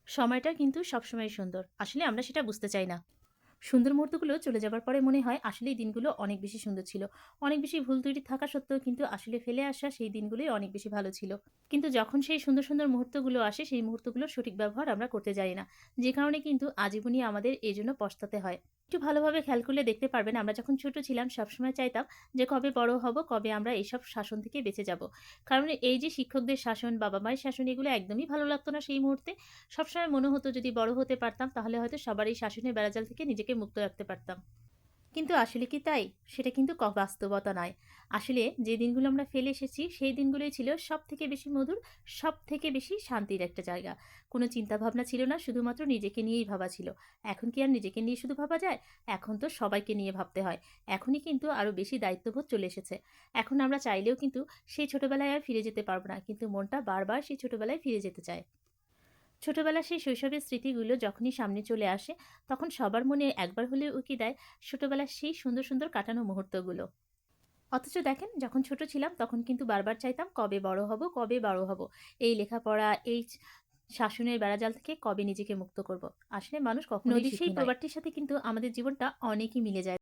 সময়টা কিন্তু সবসময় সুন্দর। আসলে আমরা সেটা বুঝতে চাই না। সুন্দর মুহূর্তগুলো চলে যাবার পরে মনে হয় আসলে এই দিনগুলো অনেক বেশি সুন্দর ছিল। অনেক বেশি ভুল ত্রুটি থাকা সত্ত্বেও কিন্তু আসলে ফেলে আসা সেই দিনগুলোই অনেক বেশি ভালো ছিল। কিন্তু যখন সেই সুন্দর, সুন্দর মুহূর্তগুলো আসে সেই মুহূর্তগুলোর সঠিক ব্যবহার আমরা করতে জানি না। যে কারণে কিন্তু আজীবনই আমাদের এজন্য পস্তাতে হয়। একটু ভালোভাবে খেয়াল করলে দেখতে পারবেন আমরা যখন ছোট ছিলাম সবসময় চাইতাম যে কবে বড় হব, কবে আমরা এইসব শাসন থেকে বেঁচে যাব। কারণ এই যে শিক্ষকদের শাসন, বাবা-মায়ের শাসন এগুলো একদমই ভালো লাগতো না সেই মুহূর্তে। সবসময় মনে হতো যদি বড় হতে পারতাম তাহলে হয়তো সবার এই শাসনের বেড়াজাল থেকে নিজেকে মুক্ত রাখতে পারতাম। কিন্তু আসলে কি তাই? সেটা কিন্তু বাস্তবতা নয়। আসলে যে দিনগুলো আমরা ফেলে এসেছি সেই দিনগুলোই ছিল সবথেকে বেশি মধুর, সবথেকে বেশি শান্তির একটা জায়গা। কোনো চিন্তাভাবনা ছিল না, শুধুমাত্র নিজেকে নিয়েই ভাবা ছিল। এখন কি আর নিজেকে নিয়ে শুধু ভাবা যায়? এখন তো সবাইকে নিয়ে ভাবতে হয়। এখনই কিন্তু আরো বেশি দায়িত্ববোধ চলে এসেছে। এখন আমরা চাইলেও কিন্তু সেই ছোটবেলায় আর ফিরে যেতে পারব না। কিন্তু মনটা বারবার সেই ছোটবেলায় ফিরে যেতে চায়। ছোটবেলার সেই শৈশবের স্মৃতিগুলো যখনই সামনে চলে আসে, তখন সবার মনে একবার হলেও উকি দেয় ছোটবেলার সেই সুন্দর, সুন্দর কাটানো মুহূর্তগুলো। অথচ দেখেন যখন ছোট ছিলাম তখন কিন্তু বারবার চাইতাম কবে বড় হব, কবে বড় হব। এই লেখাপড়া, এই শাসনের বেড়াজাল থেকে কবে নিজেকে মুক্ত করব। আসলে মানুষ কখনোই নদীর সেই সুখী নয়। প্রবাদটির সাথে কিন্তু আমাদের জীবনটা অনেকই মিলে যায়।